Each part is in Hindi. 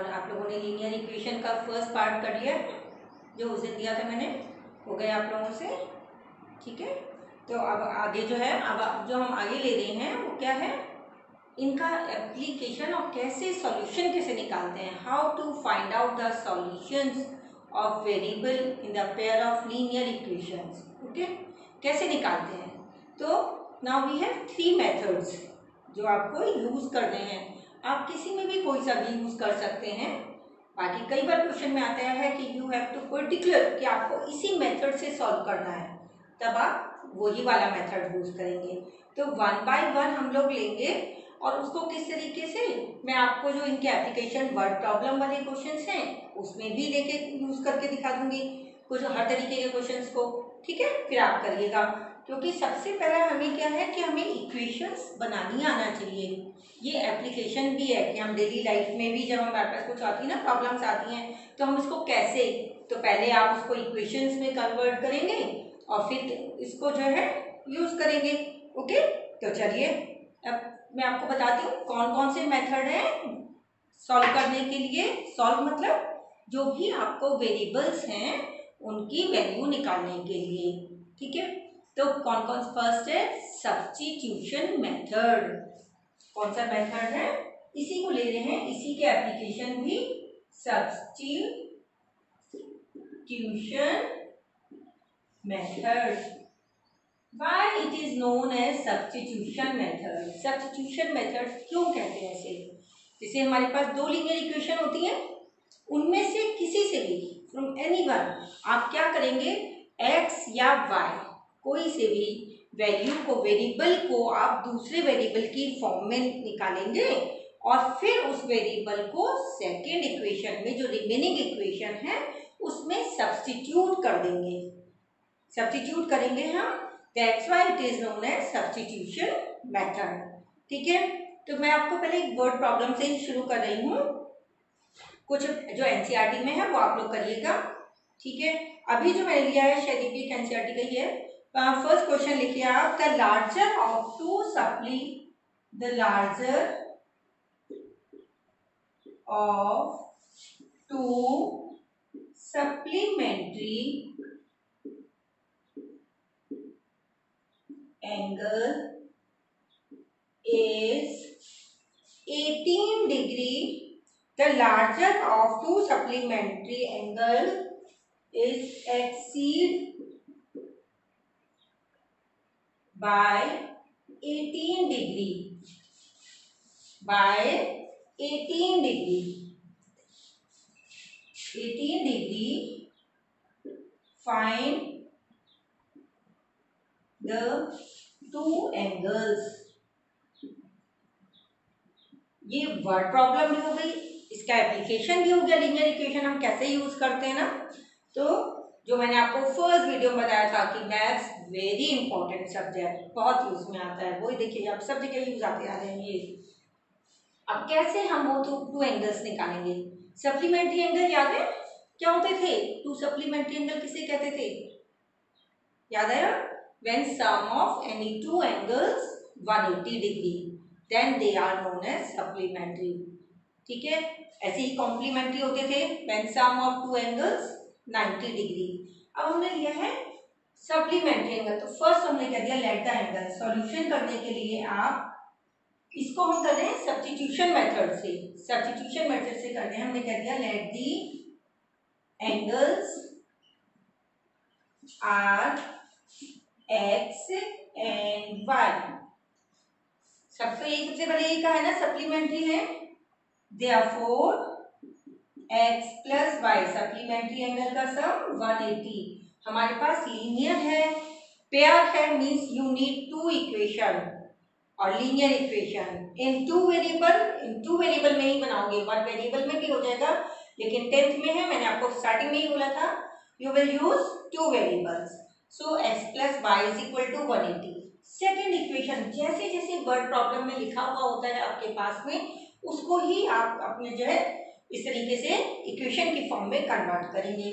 और आप लोगों ने लीनियर इक्वेशन का फर्स्ट पार्ट कर लिया, जो उस दिन दिया था मैंने, हो गया आप लोगों से। ठीक है, तो अब आगे जो है, अब जो हम आगे ले रहे हैं वो क्या है, इनका एप्लीकेशन और कैसे सॉल्यूशन कैसे निकालते हैं, how to find out the solutions of variable in the pair of linear equations. Okay, कैसे निकालते हैं। तो नाउ वी हैव 3 मेथड्स जो आपको यूज करने हैं। आप किसी में भी कोई सा भी यूज कर सकते हैं। बाकी कई बार क्वेश्चन में आता है कि यू हैव टू पर्टिकुलर कि आपको इसी मेथड से सॉल्व करना है, तब आप वही वाला मेथड यूज करेंगे। तो 1 बाय 1 हम लोग लेंगे और उसको किस तरीके से, मैं आपको जो इनके एप्लीकेशन वर्ड प्रॉब्लम वाले क्वेश्चंस हैं उसमें भी लेके यूज करके दिखा दूंगी कुछ हर तरीके के क्वेश्चंस को। ठीक है, फिर आप करिएगा, क्योंकि सबसे पहला हमें क्या है कि हमें इक्वेशंस बनानी आना चाहिए। ये एप्लीकेशन भी है कि हम डेली लाइफ में भी जब हमारे पास कुछ आती है ना, प्रॉब्लम्स आती हैं, तो हम इसको कैसे, तो पहले आप उसको इक्वेशंस में कन्वर्ट करेंगे और फिर इसको जो है यूज करेंगे। ओके, तो चलिए अब मैं आपको बताती हूँ कौन कौन से मेथड हैं सॉल्व करने के लिए। सॉल्व मतलब जो भी आपको वेरिएबल्स हैं उनकी वैल्यू निकालने के लिए। ठीक है, तो कौन कौन, फर्स्ट है सब्स्टिट्यूशन मेथड। कौन सा मेथड है, इसी को ले रहे हैं, इसी के एप्लीकेशन भी substitution method. Why it is known as substitution method? Substitution method क्यों कहते हैं इसे? जैसे हमारे पास 2 लीनियर इक्वेशन होती हैं, उनमें से किसी से भी फ्रॉम एनीवन आप क्या करेंगे, x या y कोई से भी वैल्यू को, वेरिएबल को आप दूसरे वेरिएबल की फॉर्म में निकालेंगे और फिर उस वेरिएबल को सेकेंड इक्वेशन में जो रिमेनिंग इक्वेशन है उसमें सब्स्टिट्यूट कर देंगे, सब्स्टिट्यूट करेंगे हम। That's why it is known as substitution method। ठीक है, तो मैं आपको पहले एक वर्ड प्रॉब्लम से ही शुरू कर रही हूँ, कुछ जो एनसीईआरटी में है वो आप लोग करिएगा। ठीक है, अभी जो मैंने लिया है शायद भी एनसीईआरटी का ही है। फर्स्ट क्वेश्चन लिखिए आप, the larger of two supplementary angle is 18 degree. The larger of two supplementary angle is exceed by 18 degree. By 18 degree. 18 degree. Find the two angles। ये वर्ड प्रॉब्लम भी हो गई, इसका एप्लीकेशन भी हो गया, लीनियर इक्वेशन हम कैसे यूज करते हैं ना। तो जो मैंने आपको फर्स्ट वीडियो में बताया था कि मैथ्स वेरी इंपॉर्टेंट सब्जेक्ट, बहुत यूज में आता है, वही देखिए आप सब जगह यूज आते आ रहे हैं ये। अब कैसे हम वो टू एंगल्स निकालेंगे, सप्लीमेंट्री एंगल याद है क्या होते थे, टू सप्लीमेंट्री एंगल किसे कहते थे, याद है, when sum of any two angles 180 degree then they are known as supplementary। ठीक है, ऐसे ही कॉम्प्लीमेंट्री होते थे when sum of two angles 90 degree। अब हमने लिया है सप्लीमेंट्री एंगल, तो फर्स्ट हमने कह दिया लेट द एंगल। सॉल्यूशन करने के लिए आप इसको हम कर रहे हैं सब्स्टिट्यूशन मेथड से, सब्स्टिट्यूशन मेथड से कर रहे हैं। हमने कह दिया let the angles are x and y। सबको यही, सबसे पहले यही कहा है ना, सप्लीमेंट्री है, therefore x plus y supplementary angle का सम 180। हमारे पास लीनियर है, पेयर है, means you need two equation और linear equation in two variable में ही बनाओगे, वन वेरिएबल में भी हो जाएगा, लेकिन 10th में है, मैंने आपको स्टार्टिंग में ही बोला था you will use two variables. So x plus Y is equal to 180। Second equation जैसे जैसे वर्ड प्रॉब्लम में लिखा हुआ होता है आपके पास में, उसको ही आप अपने जो है इस तरीके से इक्वेशन की फॉर्म में कन्वर्ट करेंगे।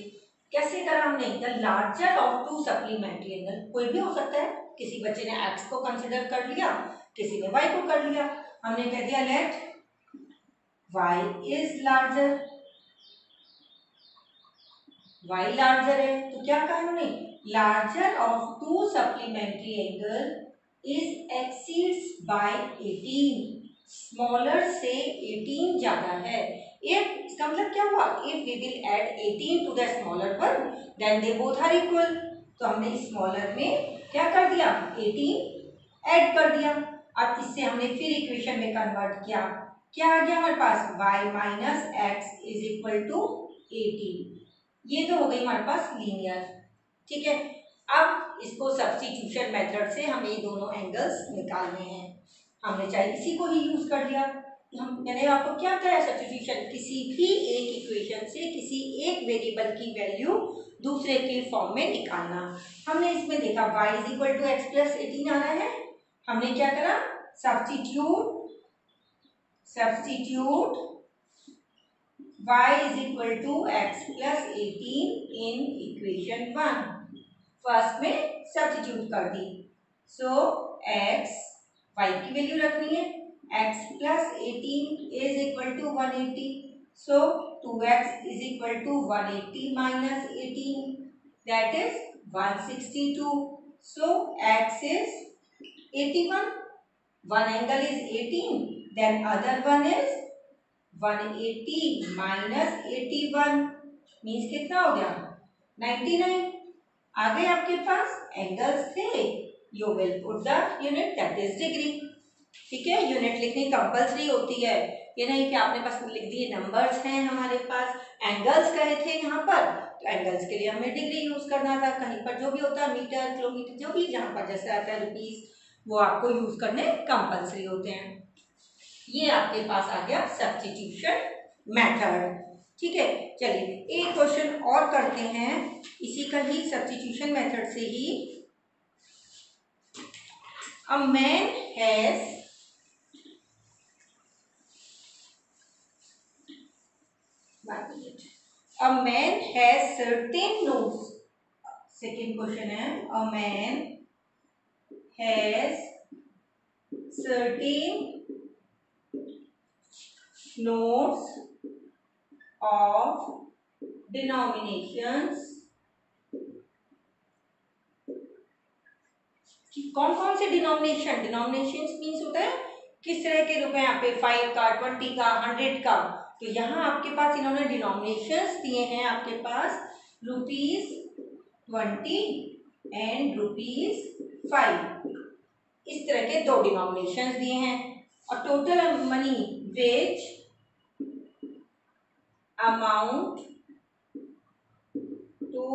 कैसे करा हमने, the larger of two supplementary angle, कोई भी हो सकता है, किसी बच्चे ने x को कंसिडर कर लिया, किसी ने y को कर लिया। हमने कह दिया let y is larger, y larger है तो क्या कहा उन्होंने, larger of two supplementary angle is exceeds by 18, smaller से 18 ज्यादा है। इफ इसका मतलब क्या हुआ, if we will add 18 to the smaller one then they both are equal, तो हमने स्मॉलर में क्या कर दिया 18 ऐड कर दिया। अब इससे हमने फिर इक्वेशन में कन्वर्ट किया, क्या आ गया हमारे पास y minus X is equal to 18, ये तो हो गई हमारे पास लीनियर। ठीक है, अब इसको सब्स्टिट्यूशन मेथड से हमें ये दोनों एंगल्स निकालने हैं, हमने चाहे इसी को ही यूज कर लिया। मैंने आपको क्या बताया, सब्स्टिट्यूशन किसी भी एक इक्वेशन से किसी एक वेरिएबल की वैल्यू दूसरे के फॉर्म में निकालना। हमने इसमें देखा y is equal to X plus 18 आ रहा है, हमने क्या करा, substitute y is equal to x plus 18 in equation 1, first में सब्स्टिट्यूट कर दी। सो x y की वैल्यू रखनी है, x plus 18 is equal to 180, so 2x is equal to 180 minus 18, that is 162, so x is 81, one angle is 18, then other one is 180 minus 81 means कितना हो गया 99। आ गए आपके पास एंगल्स थे, you will put the unit that is degree. ठीक है, यूनिट लिखनी कंपलसरी होती है, ये नहीं कि आपने बस लिख दिए नंबर्स हैं हमारे पास, एंगल्स कहे थे यहाँ पर, तो एंगल्स के लिए हमें डिग्री यूज करना था, कहीं पर जो भी होता है मीटर किलोमीटर जो भी जहाँ पर जैसे आता है रुपीस, वो आपको यूज करने कंपलसरी होते हैं। ये आपके पास आ गया सब्स्टिट्यूशन मेथड। ठीक है, चलिए एक क्वेश्चन और करते हैं इसी का ही सब्स्टिट्यूशन मेथड से ही। A man has certain notes, second question है, a man has certain notes of denominations, कौन कौन से डिनोमिनेशन, डिनोमिनेशंस मीन्स होता है किस तरह के रुपए, यहाँ पे 5 का 20 का 100 का, तो यहाँ आपके पास इन्होंने डिनोमिनेशंस दिए हैं आपके पास ₹20 एंड ₹5, इस तरह के दो डिनोमिनेशंस दिए हैं, और total money which amount to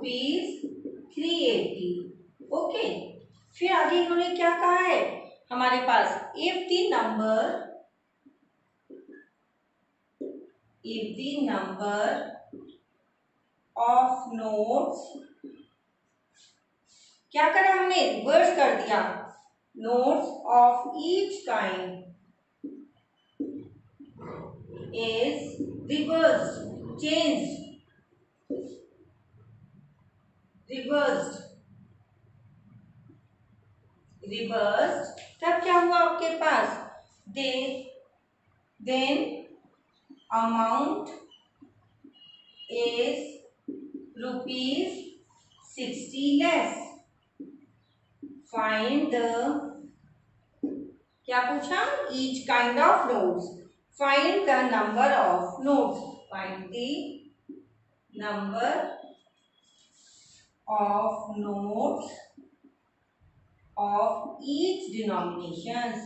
₹380। Okay, फिर आगे इन्होंने क्या कहा है हमारे पास, if the number of notes, क्या करा हमने रिवर्स कर दिया, notes of each kind is reverse change reversed, तब क्या हुआ आपके पास, then amount is ₹60 less, find the, क्या पूछा, each kind of notes, find the number of notes, find the number of notes of each denominations,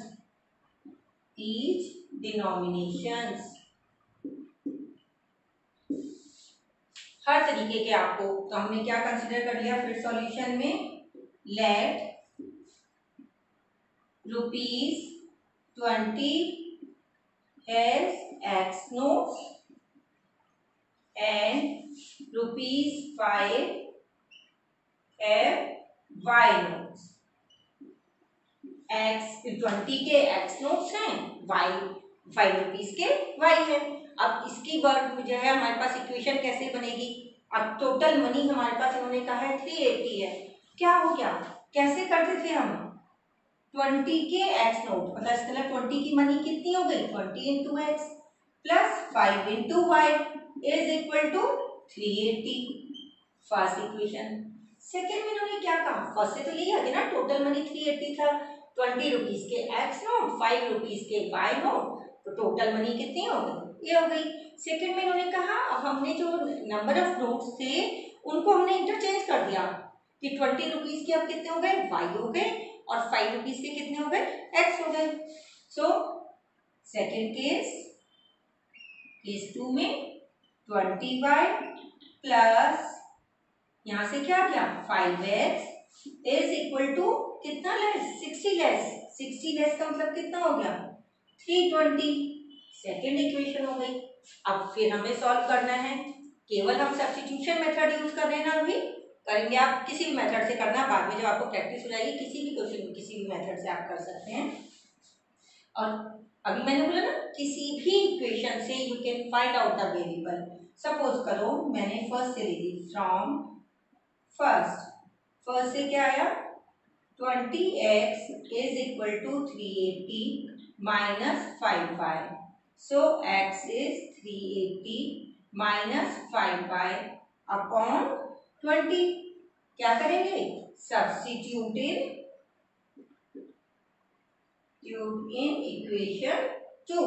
हर तरीके के आपको, तो हमने क्या कंसीडर कर लिया फिर सॉल्यूशन में, late ₹20 has X notes and ₹5 have Y notes, X 20 के X नोट्स हैं, Y 5 रुपीज के Y है। अब इसकी वर्ड जो है हमारे पास इक्वेशन कैसे बनेगी, अब टोटल मनी हमारे पास इन्होंने कहा है 380 है, क्या हो गया, कैसे करते थे हम, 20 के X नोट मतलब 20 की मनी कितनी हो गई 20 × X, plus 5 into Y is equal to 380। First equation. Second में इन्होंने क्या कहा, फर्स्ट से तो यही आ गया ना, टोटल मनी 380 था, 20 रुपीज के एक्स नोट, 5 रुपीज के वाई नोट, तो टोटल मनी कितनी हो गई, ये हो गई। सेकेंड में इन्होंने कहा अब हमने जो नंबर ऑफ नोट्स थे उनको हमने इंटरचेंज कर दिया कि 20 रुपीज के अब कितने हो गए, वाई हो गए, और 5 रुपीज के कितने हो गए, एक्स हो गए। सो सेकेंड केस 2 में 20y प्लस यहां से क्या गया 5x इज इक्वल टू कितना लेस, 60 लेस, 60 लेस का मतलब कितना हो गया 320। सेकेंड इक्वेशन हो गई। अब फिर हमें सॉल्व करना है, केवल हम सब्स्टिट्यूशन मेथड यूज कर रहे हैं ना, अभी करेंगे, आप किसी भी मेथड से करना, बाद में जब आपको प्रैक्टिस हो जाएगी किसी भी क्वेश्चन किसी भी मेथड से आप कर सकते हैं। और अभी मैंने बोला ना किसी भी इक्वेशन से you can find out the variable. Suppose करो मैंने फर्स्ट से ली थी, फ्रॉम फर्स्ट से क्या आया 20x is equal to 380 minus 5y। So x is 380 minus 5y upon 20। क्या करेंगे, सब्स्टिट्यूट इन इक्वेशन 2।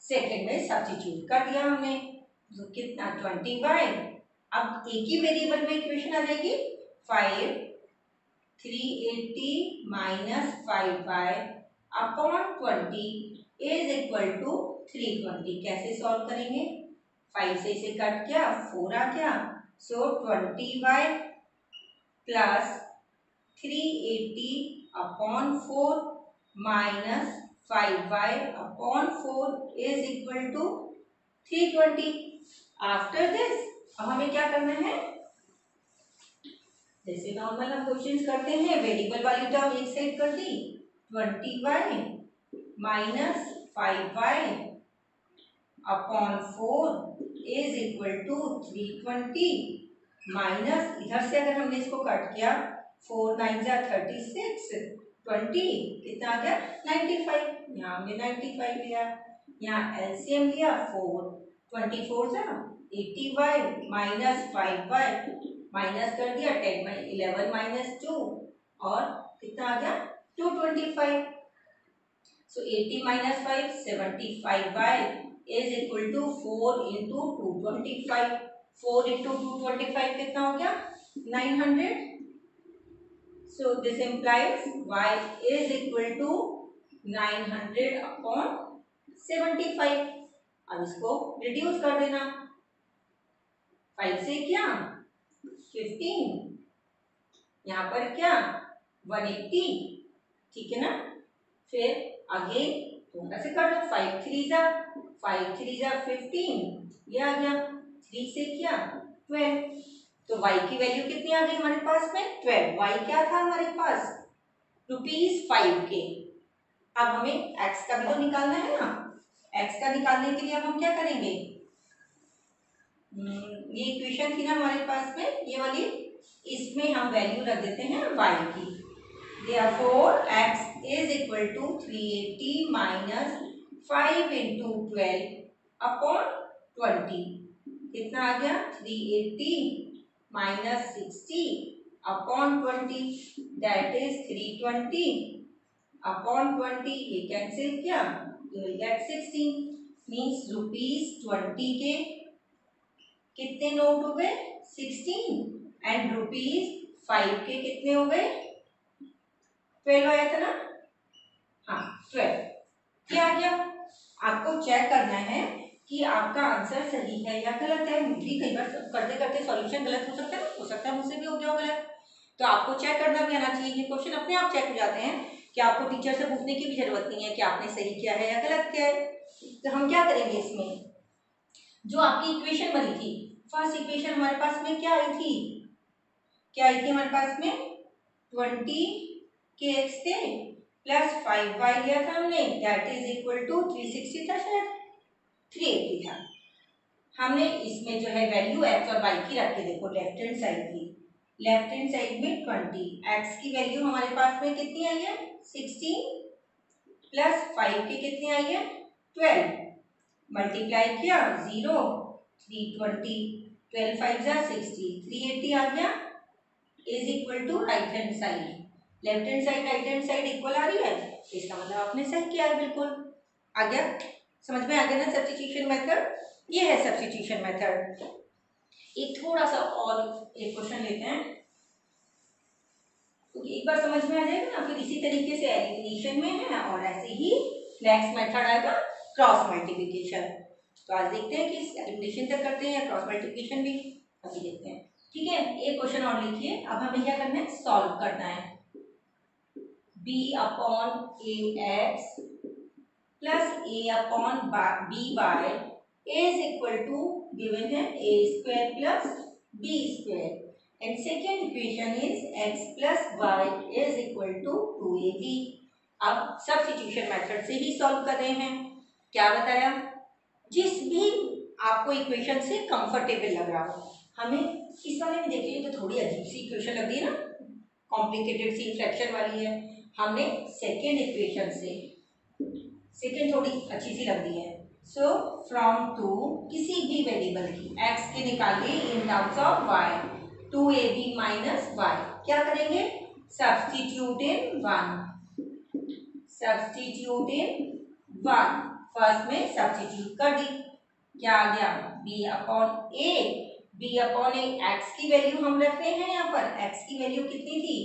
सेकेंड में सब्स्टिट्यूट कर दिया हमने, तो कितना 20y, अब एक ही वेरिएबल में इक्वेशन आ जाएगी 5 380 minus 5y upon 20 is equal to 320। कैसे सॉल्व करेंगे, 5 से इसे कट किया 4 आ गया, so 20y plus 380 upon 4 minus 5y upon 4 is equal to 320। After this अब हमें क्या करना है, जैसे नॉर्मल हम क्वेश्चंस करते हैं, वेरिएबल वाली टर्म एक साइड कर दी, 20y minus 5y upon 4 is equal to 320 minus इधर से अगर हमने इसको कट किया 4 9 जा 36 20 कितना आ गया 95, यहाँ हमने 95 लिया, यहाँ एलसीएम लिया 4 24 जा 80y माइनस 5y माइनस कर दिया 10 11 माइनस 2 और कितना आ गया 225। So 80 minus 5 75y is equal to 4 into 225। 4 into 225 कितना हो गया 900। So this implies y is equal to 900 upon 75। अब इसको रिड्यूस कर देना, 5 से क्या 15, यहाँ पर क्या 180, ठीक है ना। फिर अगेन थोड़ा से कर लो, 5 3 जा 15, ये आ गया, 3 से क्या 12, तो y की वैल्यू कितनी आ गई हमारे पास में 12। y क्या था हमारे पास ₹5 के। अब हमें x का भी तो निकालना है ना, x का निकालने के लिए अब हम क्या करेंगे, ये इक्वेशन थी ना हमारे पास में ये वाली, इसमें हम वैल्यू रख देते हैं y की। Therefore x is equal to 380 minus 5 into 12 upon 20। कितना आ गया 380 minus 60 upon 20, that is 320 upon 20। ये कैंसिल किया, you will get 16, means ₹20 के कितने नोट हो गए 16 एंड ₹5 के कितने हो गए 12 आया था ना, हाँ 12। क्या आ गया, आपको चेक करना है कि आपका आंसर सही है या गलत है। भी कई बार करते करते सॉल्यूशन गलत हो सकता है ना, हो सकता है मुझसे भी हो गया हो गलत, तो आपको चेक करना भी आना चाहिए। ये क्वेश्चन अपने आप चेक हो जाते हैं कि आपको टीचर से पूछने की भी जरूरत नहीं है कि आपने सही किया है या गलत किया है। तो हम क्या करेंगे, इसमें जो आपकी इक्वेशन बनी थी, फर्स्ट इक्वेशन हमारे पास में क्या आई थी, क्या आई थी हमारे पास में 20kx थे प्लस 5y लिया था हमने, दैट इज इक्वल टू 360 था, शायद 380 था। हमने इसमें जो है वैल्यू x और y की रख के देखो, लेफ्ट हैंड साइड की, लेफ्ट हैंड साइड में 20, x की वैल्यू हमारे पास में कितनी आई है 16 प्लस 5 की कितनी आई है 12, मल्टीप्लाई किया 0, 320, 12 5 जा 60, 380 आ गया, is equal to right hand side, left hand side right hand side equal आ रही है, इसका मतलब आपने सही किया है बिल्कुल। आ गया, समझ में आ गया ना सब्स्टिट्यूशन मेथड, ये है सब्स्टिट्यूशन मेथड। एक थोड़ा सा और एक क्वेश्चन लेते हैं, क्योंकि एक बार समझ में आ जाएगा ना, फिर इसी तरीके से एलिमिनेशन में है और ऐसे ही नेक्स्ट मेथड आएगा क्रॉस मल्टीप्लिकेशन। तो आज देखते हैं कि एलिमिनेशन तक करते हैं या क्रॉस मल्टीप्लिकेशन भी, अभी देखते हैं। ठीक है, एक क्वेश्चन और लिखिए, अब हमें क्या करना है, सॉल्व करना है। b upon a x plus a upon b y is equal to given है a square plus b square, and second equation is x plus y is equal to 2ab। अब सब्स्टिट्यूशन मेथड से ही सॉल्व कर रहे हैं। क्या बताया, जिस भी आपको इक्वेशन से कंफर्टेबल लग रहा हो। हमें इस वाले में देखिए, तो थोड़ी अजीब सी इक्वेशन लग रही है ना, कॉम्प्लिकेटेड सी फ्रैक्शन वाली है। हमने सेकेंड इक्वेशन से, सेकेंड थोड़ी अच्छी सी लग रही है। सो फ्रॉम टू किसी भी वेरिएबल की x के निकालिए in terms of y, 2ab minus y, क्या करेंगे, substitute in one, substitute in one, first में सब्स्टिट्यूट कर दी, क्या आ गया, b upon a, b upon a x की वैल्यू हम रख रहे हैं यहाँ पर, x की वैल्यू कितनी थी,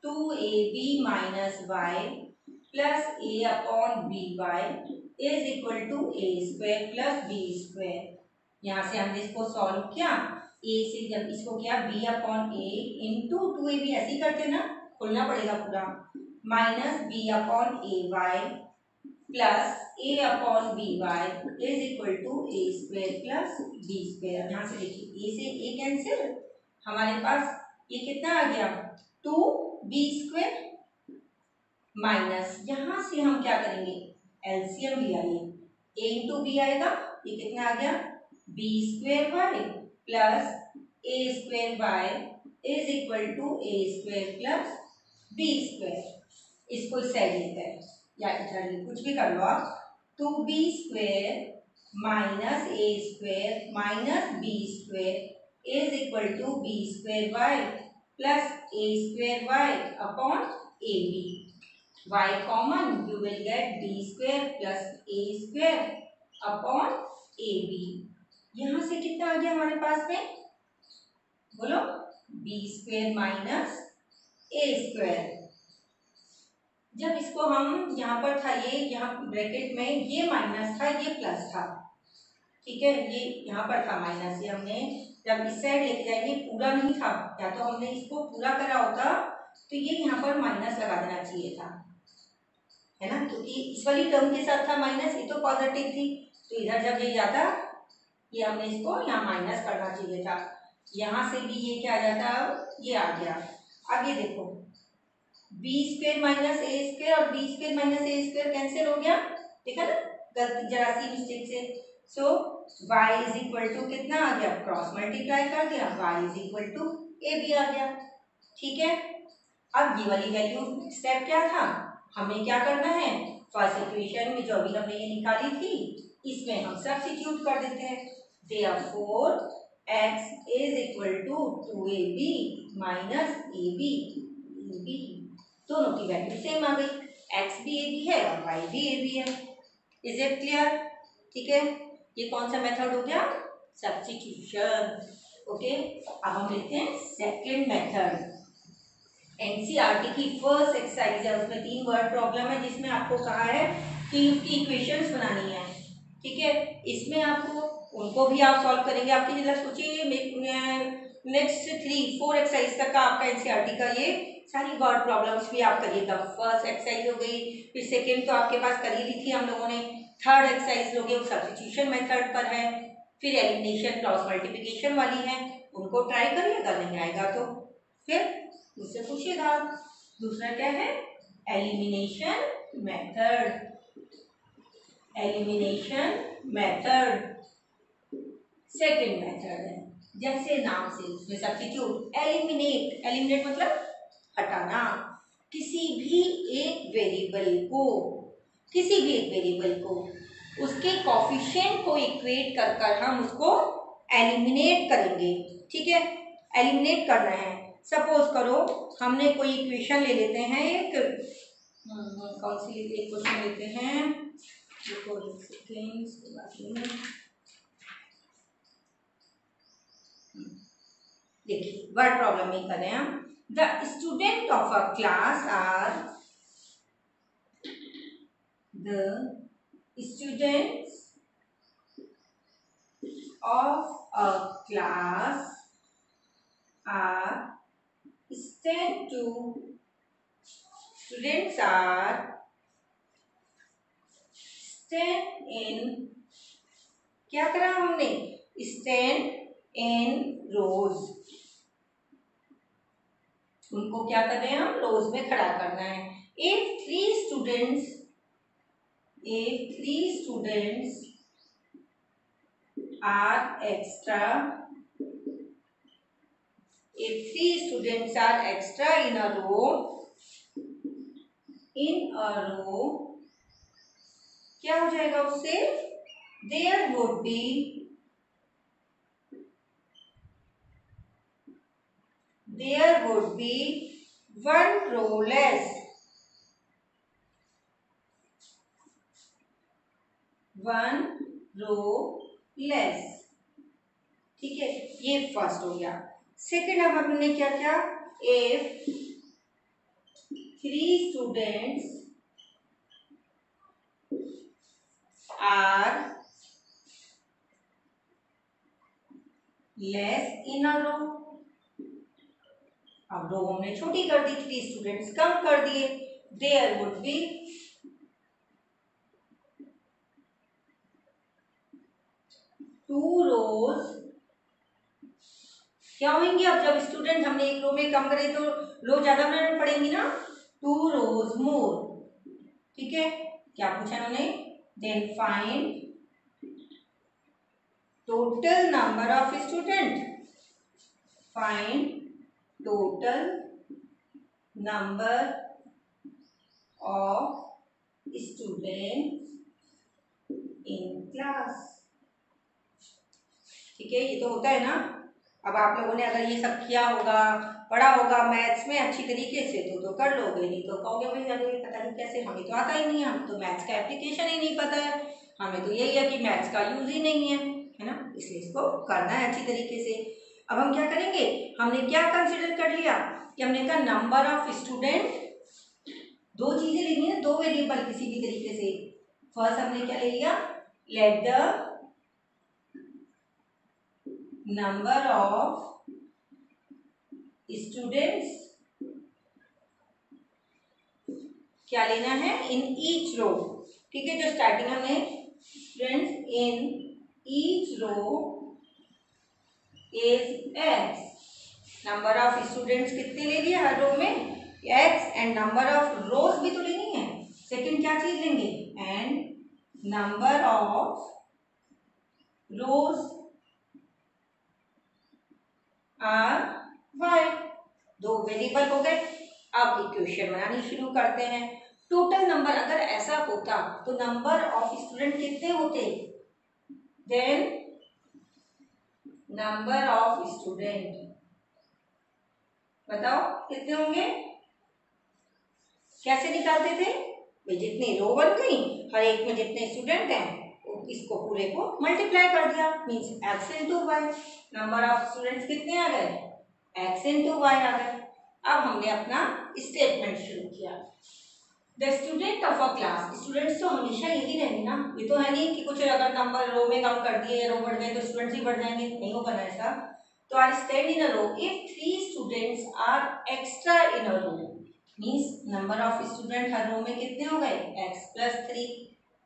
2ab minus y plus a upon b y is equal to a square plus b square. यहाँ से हमने इसको सॉल्व किया, a से जब इसको किया b अपॉन ए इंटू 2ab, ऐसे ही करते ना, खोलना पड़ेगा पूरा, minus b upon a y plus a upon b y is equal to a square plus b square. यहाँ से देखिए a से a कैंसिल, हमारे पास ये कितना आ गया, 2b स्क्वायर माइनस, यहाँ से हम क्या करेंगे, एलसीएम ले आइए, a इंटू बी आएगा, ये कितना आ गया, b square y plus a square y is equal to a square plus b square. इसको इस साइड लेते हैं या इधर कुछ भी कर लो आप, 2b square minus a square minus b square is equal to b square y plus a square y upon a b, y common, you will get b square plus a square upon ab। यहाँ से कितना आ गया हमारे पास में, बोलो, b square minus a square। जब इसको हम यहाँ पर था, ये यहाँ ब्रैकेट में ये माइनस था, ये प्लस था, ठीक है, ये यहाँ पर था माइनस, ये हमने जब इस साइड लेके जाएंगे पूरा नहीं था, या तो हमने इसको पूरा करा होता तो ये यहाँ पर माइनस लगा देना चाहिए था, है ना, क्योंकि इस वाली टर्म के साथ था माइनस, ये तो पॉजिटिव थी, तो इधर जब ये जाता, ये हमने इसको यहाँ माइनस करना चाहिए था, यहाँ से भी ये क्या आ जाता, ये आ गया। आगे देखो, B square minus A square और B square minus A square cancel हो गया, देखा ना, गलती जरा सी मिस्टेक से। So y is equal to कितना आ गया, क्रॉस मल्टीप्लाई कर दिया, y is equal to A B आ गया, ठीक है। अब ये वाली वैल्यू स्टेप क्या था, हमें क्या करना है, फर्स्ट इक्वेशन में जो अभी हमने ये निकाली थी, इसमें हम सब्स्टिट्यूट कर देते हैं। Therefore x is equal to 2ab minus ab, दोनों की वैल्यू सेम आ गई, x भी ab है और y भी ab है। इज इट क्लियर, ठीक है, ये कौन सा मेथड हो गया, सब्स्टिट्यूशन। ओके, अब हम लेते हैं सेकेंड मेथड। एनसीईआरटी की फर्स्ट एक्सरसाइज है, उसमें 3 वर्ड प्रॉब्लम है, जिसमें आपको कहा है कि उसकी इक्वेशंस बनानी है, ठीक है। इसमें आपको उनको भी आप सॉल्व करेंगे, आपकी जरा सोचिए, नेक्स्ट 3-4 एक्सरसाइज तक का आपका एनसीईआरटी का ये सारी वर्ड प्रॉब्लम्स भी आप करिएगा। फर्स्ट एक्सरसाइज हो गई, फिर सेकेंड तो आपके पास कर ही ली थी हम लोगों ने, थर्ड एक्सरसाइज लोगे वो सब्स्टिट्यूशन मेथड पर है, फिर एलिमिनेशन क्रॉस मल्टीप्लिकेशन वाली है, उनको ट्राई करिएगा, नहीं आएगा तो फिर मुझसे पूछिएगा। दूसरा क्या है, elimination method, elimination method second method है, जैसे नाम से उसमें सब्स्टिट्यूट, एलिमिनेट, एलिमिनेट मतलब हटाना, किसी भी एक वेरिएबल को, किसी भी एक वेरिएबल को उसके कॉफिशिएंट को इक्वेट कर कर हम उसको एलिमिनेट करेंगे। ठीक है, एलिमिनेट करना है। सपोज करो हमने कोई इक्वेशन ले लेते हैं, एक कौन सी एक क्वेश्चन लेते हैं, देखिए वर्ड प्रॉब्लम नहीं कर रहे हैं हम। The student of a class are, द स्टूडेंट्स of a class are students are stand in, क्या करा हमने, stand in rows, उनको क्या कर रहे हैं हम, रोज में खड़ा करना है। if three students are extra, if three students are extra in a row, क्या हो जाएगा उससे, there would be one row less, ठीक है, ये फर्स्ट हो गया। सेकेंड अब हमने क्या किया, if three students are less in a row, अब रो हमने छोटी कर दी, 3 स्टूडेंट्स कम कर दिए, there would be two rows, क्या होंगे, अब जब स्टूडेंट हमने एक रो में कम करे तो रो ज्यादा बनानी पड़ेंगी ना, 2 rows more। ठीक है, क्या पूछा उन्होंने, then find total number of student, find total number of student in class. ठीक है, ये तो होता है ना। अब आप लोगों ने अगर ये सब किया होगा, पढ़ा होगा मैथ्स में अच्छी तरीके से तो कर लोगे, नहीं तो कहोगे भाई अरे पता नहीं कैसे, हमें तो आता ही नहीं है, हम तो मैथ्स का एप्लीकेशन ही नहीं पता है, हमें तो यही है कि मैथ्स का यूज ही नहीं है ना, इसलिए इसको करना है अच्छी तरीके से। अब हम क्या करेंगे, हमने क्या कंसिडर कर लिया कि हमने कहा नंबर ऑफ स्टूडेंट, दो चीजें लेनी है, दो वेरिएबल किसी भी तरीके से। फर्स्ट हमने क्या ले लिया, let the number of students, क्या लेना है, इन ईच रो। ठीक है, जो स्टार्टिंग हमने students in each row is x, number of students कितने ले लिए हर रो में, x, and number of rows भी तो लेनी है। सेकंड क्या चीज लेंगे, and number of rows are y, दो वेरिएबल हो गए। अब इक्वेशन बनानी शुरू करते हैं। टोटल नंबर अगर ऐसा होता तो नंबर ऑफ स्टूडेंट कितने होते, देन नंबर ऑफ स्टूडेंट, बताओ कितने होंगे, कैसे निकालते थे भाई, जितनी रो बन गई हर एक में जितने स्टूडेंट हैं इसको पूरे को मल्टीप्लाई कर दिया, means x into y, number of students कितने आ गए, एक्स इंटू वाई आ गए। अब हमने अपना स्टेटमेंट शुरू किया, the student of a class, students तो हमेशा यही रहेंगे ना, ये तो है नहीं कि कुछ अगर नंबर रो में कम कर दिए या रो बढ़ गए तो स्टूडेंट्स ही बढ़ जाएंगे, नहीं होगा ना ऐसा। तो are stand in a row if 3 students are extra in a row, means number of student हर रो में कितने हो गए, x प्लस 3,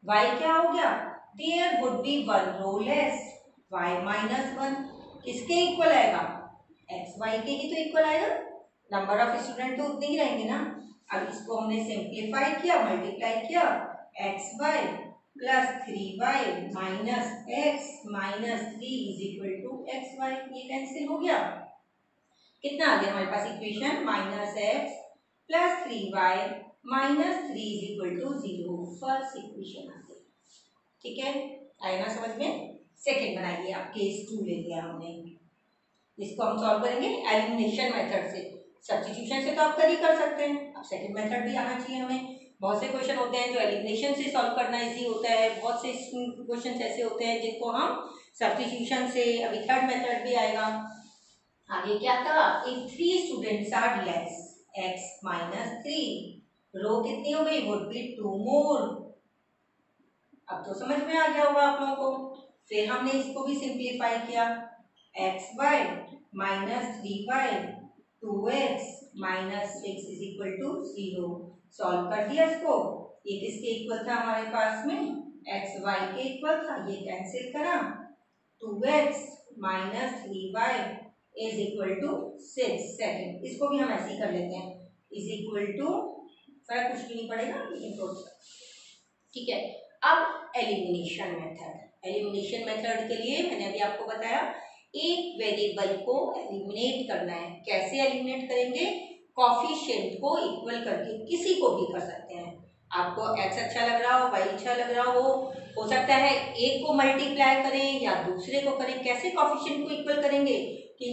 y क्या हो गया, there would be 1 row less, y minus 1, किसके इक्वल आएगा, x y के ही तो इक्वल आएगा, नंबर ऑफ स्टूडेंट तो उतने ही रहेंगे ना। अब इसको हमने सिंप्लीफाई किया, मल्टीप्लाई किया, x Y plus 3y minus X minus 3 is equal to X Y, ये कैंसिल हो गया, कितना आ गया हमारे पास equation, minus X plus 3y minus 3 is equal to 0, first equation आ गई। ठीक है, आएगा समझ में। सेकंड बनाइए, आप केस 2 ले लिया हमने, इसको हम सॉल्व करेंगे एलिमिनेशन मेथड से। सब्स्टिट्यूशन से तो आप कर ही कर सकते हैं, अब सेकंड मेथड भी आना चाहिए हमें। बहुत से क्वेश्चन होते हैं जो एलिमिनेशन से सॉल्व करना इजी होता है, बहुत से क्वेश्चन ऐसे होते हैं जिनको हम सब्स्टिट्यूशन से। अभी थर्ड मेथड भी आएगा। आगे क्या था, if 3 students are less x minus 3, row कितनी हो गई, वुड बी 2 मोर। अब तो समझ में आ गया होगा आप लोगों को। फिर हमने इसको भी सिंप्लीफाई किया, x y minus 3y 2x minus 6 is equal to 0। Solve कर दिया इसको। ये किसके इक्वल था हमारे पास में, एक्स वाई के इक्वल था, ये कैंसिल करा, 2x minus 3y is equal to 6। Second इसको भी हम ऐसे ही कर लेते हैं, इज इक्वल टू, फर्क कुछ भी नहीं पड़ेगा लेकिन तो ठीक है। अब एलिमिनेशन मेथड, एलिमिनेशन मेथड के लिए मैंने अभी आपको बताया एक वेरिएबल को एलिमिनेट करना है। कैसे एलिमिनेट करेंगे, कोफिशिएंट को इक्वल करके, किसी को भी कर सकते हैं। आपको x अच्छा लग रहा हो, y अच्छा लग रहा हो सकता है एक को मल्टीप्लाई करें या दूसरे को करें। कैसे कोफिशिएंट को इक्वल करेंगे कि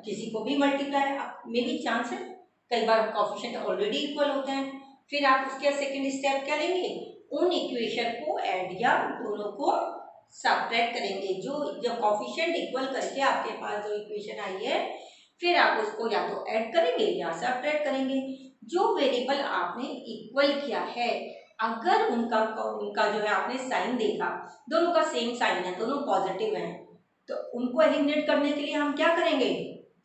किसी को भी मल्टीप्लाई में भी चांस है, कई बार कोफिशिएंट ऑलरेडी इक्वल होते हैं। फिर आप उसके सेकेंड स्टेप क्या लेंगे, उन इक्वेशन को ऐड या दोनों को सब्ट्रैक्ट करेंगे। जो जब कोफिशिएंट इक्वल करके आपके पास जो इक्वेशन आई है, फिर आप उसको या तो ऐड करेंगे या सब्ट्रैक्ट करेंगे। जो वेरिएबल आपने इक्वल किया है, अगर उनका जो है आपने साइन देखा, दोनों का सेम साइन है, दोनों पॉजिटिव हैं, तो उनको एलिमिनेट करने के लिए हम क्या करेंगे,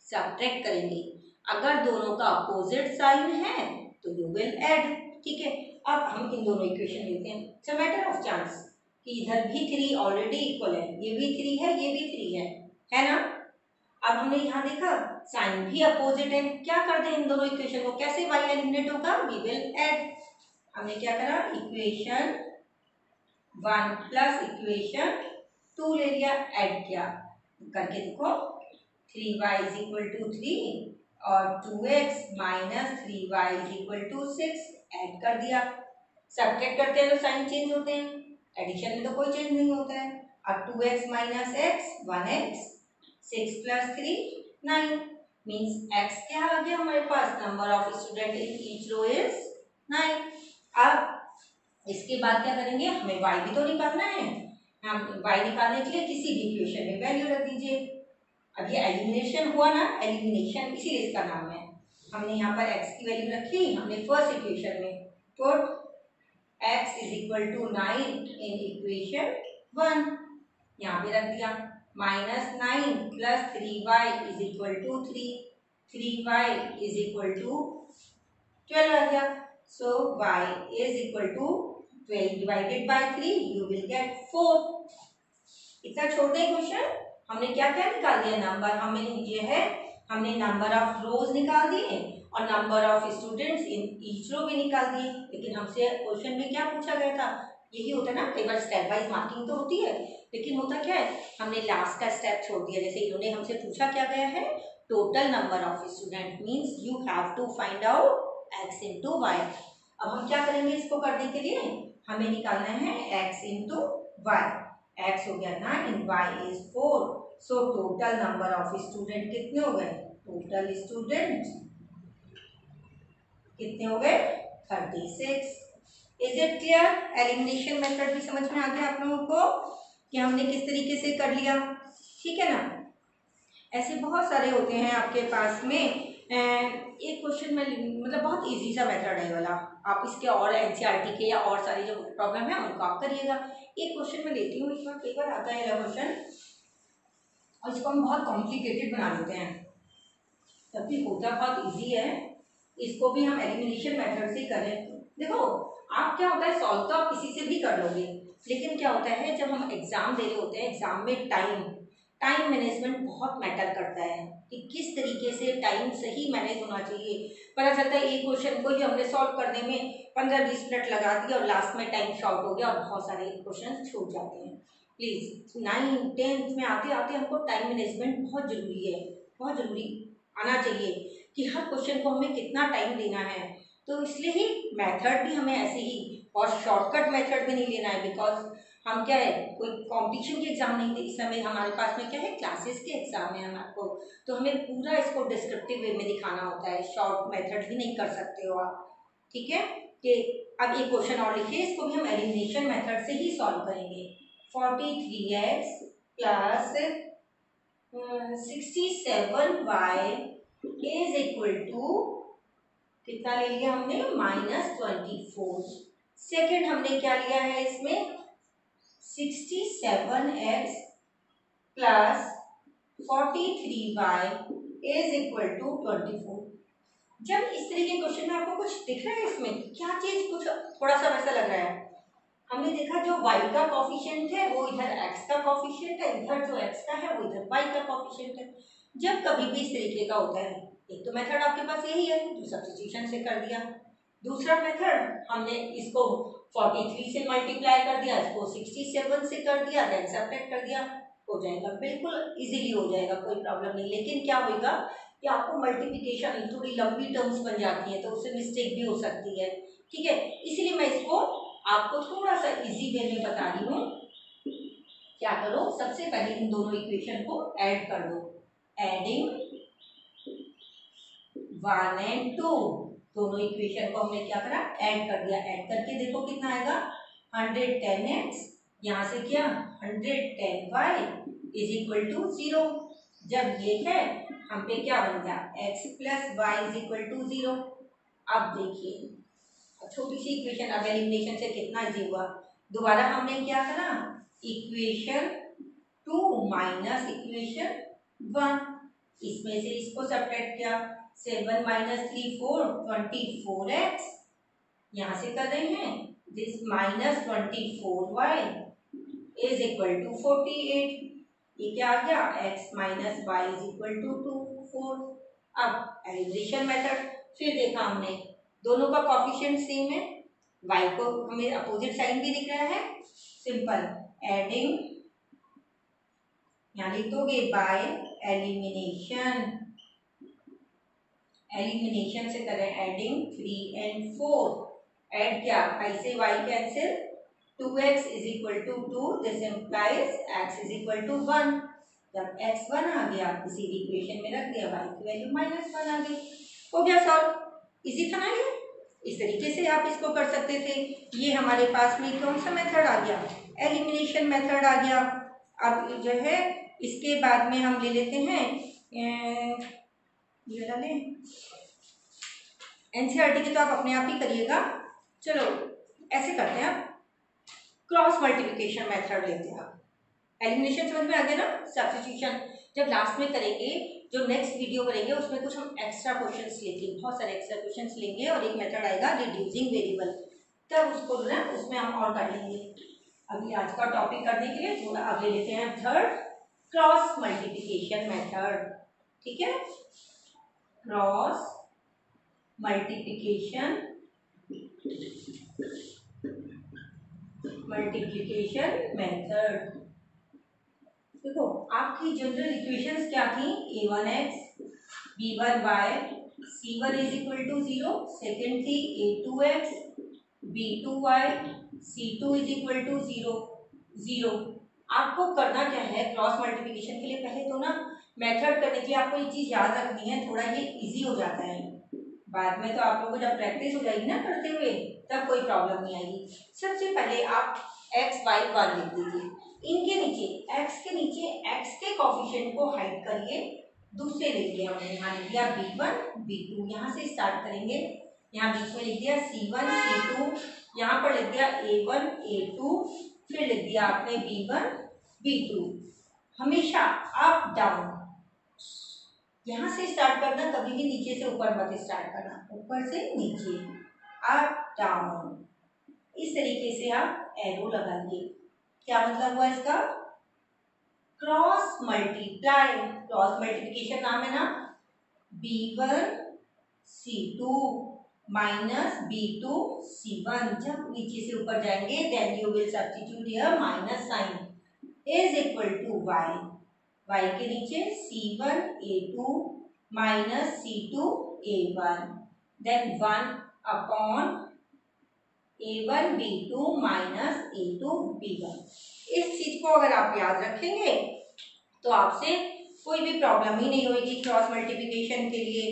सब्ट्रैक्ट करेंगे। अगर दोनों का अपोजिट साइन है तो यू विल ऐड। ठीक है, अब हम इन दोनों इक्वेशन लेते हैं। It's a matter of chance कि इधर भी 3 ऑलरेडी इक्वल है, ये भी 3 है, ये भी 3 है ना। अब हमने यहाँ देखा साइन भी अपोजिट है, क्या कर दें इन दोनों इक्वेशन को, कैसे y एलिमिनेट होगा, वी विल ऐड। हमने क्या करा, इक्वेशन 1 प्लस इक्वेशन 2 ले लिया, ऐड किया, करके देखो 3y इज इक्वल टू 3 और 2x minus 3y is equal to 6, add कर दिया। सब्ट्रैक्ट करते हैं तो साइन चेंज होते हैं, एडिशन में तो कोई चेंज नहीं होता है। अब 2x minus x 1x, 6 plus 3 9, means x क्या आ गया हमारे पास, number of student in each row is 9। अब इसके बाद क्या करेंगे, हमें y भी तो निकालना है। हम y निकालने के लिए किसी भी इक्वेशन में वैल्यू रख दीजिए। अब ये एलिमिनेशन हुआ ना, एलिमिनेशन इसीलिए इसका नाम है। हमने यहाँ पर x की वैल्यू रखी, हमने फर्स्ट इक्वेशन में put x is equal to 9 in equation 1, यहाँ पे रख दिया, minus 9 plus 3y is equal to 3, 3y is equal to 12 आ गया। So y is equal to 12 divided by 3, you will get 4। इतना छोड़ दें क्वेश्चन। हमने क्या क्या निकाल दिया, नंबर, हमें ये है, हमने नंबर ऑफ रोज निकाल दिए और number of students in each row भी निकाल दिए। लेकिन हमसे क्वेश्चन में क्या पूछा गया था, यही होता है ना, कई बार स्टेप वाइज मार्किंग तो होती है, लेकिन होता क्या है, हमने लास्ट का स्टेप छोड़ दिया। जैसे इन्होंने हमसे पूछा क्या गया है, total number of student, means you have to find out x into y. अब हम क्या करेंगे इसको करने के लिए, हमें निकालना है x इंटू वाई। x हो गया 9, y is 4, so total number of student कितने हो गए, टोटल स्टूडेंट कितने हो गए, 36। Is it clear, elimination method भी समझ में आ गया आप लोगों को कि हमने किस तरीके से कर लिया। ठीक है ना, ऐसे बहुत सारे होते हैं आपके पास में। एक क्वेश्चन में मतलब बहुत इजी सा मेथड है वाला, आप इसके और एनसीईआरटी के या और सारे जो प्रॉब्लम है उनको आप करिएगा। एक क्वेश्चन में लेती हूँ, इस बार कई बार आता है क्वेश्चन और इसको हम बहुत कॉम्प्लिकेटेड बना देते हैं, तभी होता बहुत इजी है। इसको भी हम एलिमिनेशन मेथड से करें। देखो आप क्या होता है, सॉल्व तो आप किसी से भी कर लोगे, लेकिन क्या होता है जब हम एग्जाम दे रहे होते हैं, एग्जाम में टाइम मैनेजमेंट बहुत मैटर करता है कि किस तरीके से टाइम सही मैनेज होना चाहिए। पता चलता है एक क्वेश्चन को ही हमने सॉल्व करने में 15-20 मिनट लगा दिया और लास्ट में टाइम शॉर्ट हो गया और बहुत सारे क्वेश्चन छूट जाते हैं। प्लीज़ 9th 10th में आते आते हमको टाइम मैनेजमेंट बहुत ज़रूरी है, बहुत ज़रूरी आना चाहिए कि हर क्वेश्चन को हमें कितना टाइम देना है। तो इसलिए ही मेथड भी हमें ऐसे ही, और शॉर्टकट मेथड भी नहीं लेना है, बिकॉज हम क्या है कोई कंपटीशन के एग्जाम नहीं दे, इस समय हमारे पास में क्या है क्लासेस के एग्जाम है हमारे तो हमें पूरा इसको डिस्क्रिप्टिव वे में दिखाना होता है, शॉर्ट मेथड भी नहीं कर सकते हो आप। ठीक है कि अब एक क्वेश्चन और लिखिए, इसको भी हम एलिमिनेशन मेथड से ही सॉल्व करेंगे। 43x plus 67y is equal to कितना ले लिया हमने -24। सेकेंड हमने क्या लिया है इसमें 67x plus 43y is equal to 24। जब इस तरह के क्वेश्चन में आपको कुछ दिख रहा है, इसमें क्या चीज कुछ थोड़ा सा वैसा लग रहा है, हमने देखा जो y का कॉफिशिएंट है वो इधर x का कॉफिशिएंट है, इधर जो x का है वो इधर y का कॉफिशिएंट है। जब कभी भी इस तरीके का होता है, एक तो मेथड आपके पास यही है जो सब्स्टिट्यूशन से कर दिया, दूसरा मेथड हमने इसको 43 से मल्टीप्लाई कर दिया, इसको 67 से कर दिया, देन सब्ट्रैक्ट कर दिया, हो जाएगा, बिल्कुल इजीली हो जाएगा, कोई प्रॉब्लम नहीं। लेकिन क्या होगा कि आपको मल्टीप्लिकेशन थोड़ी लंबी टर्म्स बन जाती है तो उससे मिस्टेक भी हो सकती है। ठीक है, इसलिए मैं इसको आपको थोड़ा सा इजी वे में बता रही हूँ। क्या करो, सबसे पहले इन दोनों इक्वेशन को ऐड कर दो, एडिंग 1 and 2, दोनों इक्वेशन को हमने क्या करा ऐड कर दिया। ऐड करके देखो कितना आएगा 110x, यहाँ से क्या 110y इज इक्वल टू 0। जब ये है हम पे क्या बन गया x plus Y is equal to 0। अब देखिए छोटी सी इक्वेशन, अब एलिमिनेशन से कितना इजी हुआ। दोबारा हमने क्या करा इक्वेशन 2 माइनस इक्वेशन 1, इसमें से इसको सब्ट्रैक्ट किया, 7 माइनस 3 4 24x, यहाँ से कर रहे हैं this minus 24y is equal to 48। ये क्या आ गया x minus y is equal to 2 4। अब एलिमिनेशन मेथड फिर देखा हमने दोनों का कॉफिशिएंट सेम है, y को हमें अपोजिट साइन भी दिख रहा है, सिंपल एडिंग, यहाँ लिख दोगे बाय एलिमिनेशन, एलिमिनेशन से करें एडिंग 3 and 4, ऐड क्या i से y cancel, 2x is equal to 2, this implies x is equal to 1। जब x 1 आ गया इसी इक्वेशन में रख दिया, y की वैल्यू -1 आ गई, हो गया सॉल्व। इजी था ना ये, इस तरीके से आप इसको कर सकते थे। ये हमारे पास में कौन सा मेथड आ गया एलिमिनेशन मेथड आ गया। अब जो है इसके बाद में हम ले लेते हैं ये डालें एनसीईआरटी के, तो आप अपने आप ही करिएगा। चलो ऐसे करते हैं, आप क्रॉस मल्टीप्लिकेशन मेथड लेते हैं। आप एलिमिनेशन समझ में आ गया ना, सब्स्टिट्यूशन जब लास्ट में करेंगे, जो नेक्स्ट वीडियो करेंगे उसमें कुछ हम एक्स्ट्रा क्वेश्चंस लेंगे, बहुत सारे एक्स्ट्रा क्वेश्चंस लेंगे और एक मेथड आएगा रिड्यूसिंग वेरिएबल, तब उसको ना उसमें हम और कर लेंगे। अभी आज का टॉपिक करने के लिए थोड़ा आगे लेते हैं थर्ड क्रॉस मल्टीप्लिकेशन मेथड। ठीक है, क्रॉस मल्टीप्लिकेशन मेथड। देखो आपकी जनरल इक्वेशंस क्या थी, a1x b1y c1 is equal to 0, second थी a2x b2y c2 is equal to 0। आपको करना क्या है क्रॉस मल्टीप्लिकेशन के लिए, पहले तो ना मेथड करने के लिए आपको ये चीज याद रखनी है, थोड़ा ये इजी हो जाता है, बाद में तो आप लोगों को जब प्रैक्टिस हो जाएगी ना करते हुए तब कोई प्रॉब्लम नहीं आएगी। सबसे पहले आप x y 1 लिख दीजिए, इनके नीचे x के नीचे x के कॉफिशिएंट को हाइड करिए, दूसरे लिख दिया हमने, यहाँ लिख दिया b1 b2, यहाँ से स्टार्ट करेंगे, यहाँ बीच में लिख दिया c1 c2, यहाँ पर लिख दिया a1 a2, फिर लिख दिया आपने b1 b2। हमेशा अप डाउन, यहाँ से स्टार्ट करना, कभी भी नीचे से ऊपर मत स्टार्ट करना, ऊपर से नीचे अप डाउन, इस तरीके से आप एरो लगाइए। क्या मतलब हुआ इसका, क्रॉस मल्टीप्लाई, क्रॉस मल्टीप्लिकेशन नाम है ना, b1 c2 minus b2 c1, जब नीचे से ऊपर जाएंगे then you will substitute here minus sign is equal to y, y के नीचे c1 a2 minus c2 a1, then 1 upon a1 b2 minus a2 b1। इस चीज को अगर आप याद रखेंगे तो आपसे कोई भी प्रॉब्लम ही नहीं होगी क्रॉस मल्टीप्लिकेशन के लिए।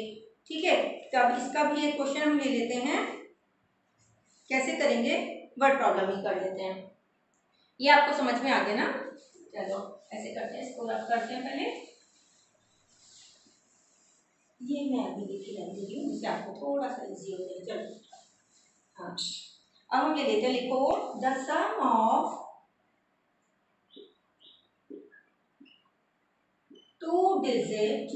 ठीक है, तो अब इसका भी एक क्वेश्चन हम ले लेते हैं। कैसे करेंगे, वर्ड प्रॉब्लम ही कर लेते हैं। ये आपको समझ में आ गया ना? चलो ऐसे करते हैं, इसको रब करते हैं पहले। ये मैं अभी लिखी रख दे रही हूँ जिससे आपको थोड़ा सा इजी हो जाए। चलो हाँ, अब हम ले लेते हैं, लिखो the sum of two digit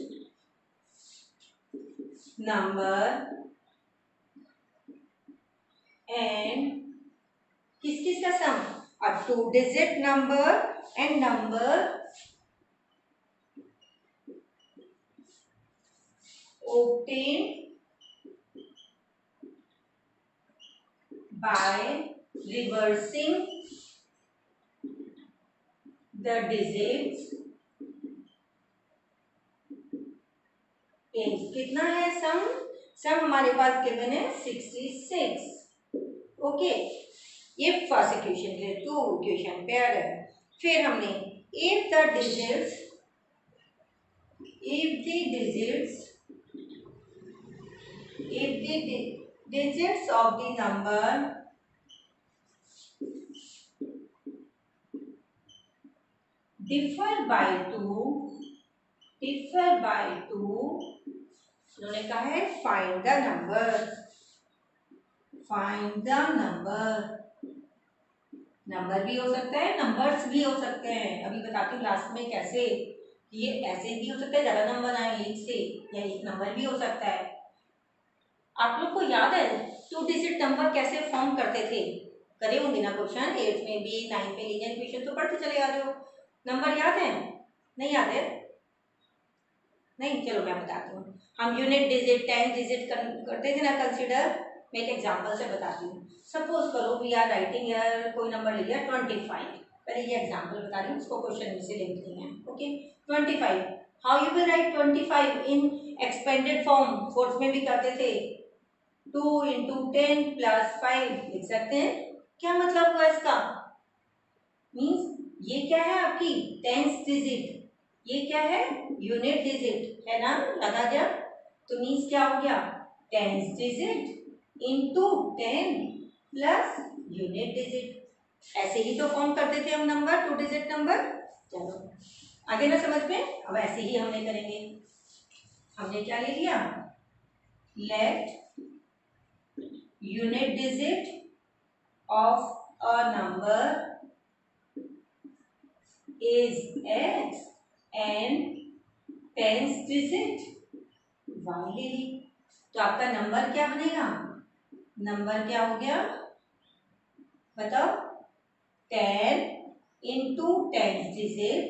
number and किस किस का सम, a two digit number and number obtained by reversing the digits is कितना है सम? सम हमारे पास गिवन है 66। ओके, ये फर्स्ट इक्वेशन के लिए 2 इक्वेशन पेयर है। फिर हमने if the digits of the number differ by 2, उन्होंने कहा है फाइंड द नंबर। नंबर भी हो सकता है, नंबर्स भी हो सकते हैं। अभी बताती हूँ लास्ट में कैसे। ये ऐसे भी हो सकता है ज्यादा नंबर आए एक से, या एक नंबर भी हो सकता है। आप लोग को याद है 2 डिजिट नंबर कैसे फॉर्म करते थे? करे होंगे ना क्वेश्चन, 8th में भी 9th में लीनियर इक्वेशन तो पढ़ते चले आ रहे हो। नंबर याद है? नहीं याद है? नहीं, चलो मैं बताती हूँ। हम यूनिट डिजिट 10 डिजिट करते थे ना कंसिडर। मैं एक एग्जांपल से बताती हूँ। सपोज करो वी आर राइटिंग हियर, कोई नंबर ले लिया 25। पहले ये एग्जांपल बता रही हूँ, उसको क्वेश्चन में से लिखते हैं। Okay, 25 how you will write 25 in expanded form? Fourth में भी करते थे, 2 × 10 + 5 लिख सकते हैं। क्या मतलब हुआ इसका? मीन्स ये क्या है आपकी 10th डिजिट, ये क्या है यूनिट डिजिट है ना, याद आ गया? तो मीन्स क्या हो गया 10th digit into 10 plus unit digit. ऐसे ही तो फॉर्म करते थे हम नंबर, 2 डिजिट नंबर। चलो आगे ना समझ में, अब ऐसे ही हमने करेंगे। हमने क्या ले लिया, let unit digit of a number is x and 10th digit y ले ली। तो आपका नंबर क्या बनेगा? नंबर क्या हो गया बताओ? 10 × 10th digit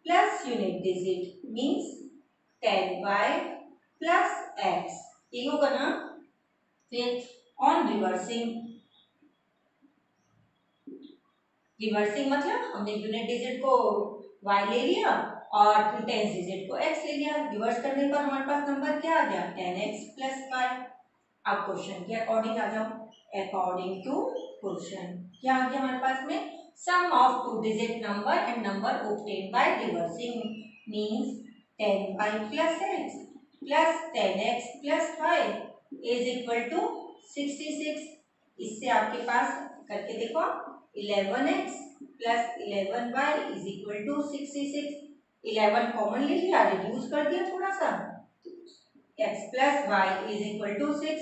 plus unit digit means 10y plus x, ये होगा ना। फिर ऑन रिवर्सिंग मतलब हमने यूनिट डिजिट को y ले लिया और 10th डिजिट को x ले लिया। रिवर्स करने पर हमारे पास नंबर क्या आ गया 10x + y। अब क्वेश्चन के अकॉर्डिंग आ जाओ। अकॉर्डिंग टू क्वेश्चन क्या आ गया हमारे पास में, sum of 2 digit number and number obtained by reversing means 10y + x + 10x + y = 66। इससे आपके पास करके देखो 11x + 11y = 66। 11 कॉमन ले लिया, रिड्यूस कर दिया थोड़ा सा, x + y = 6।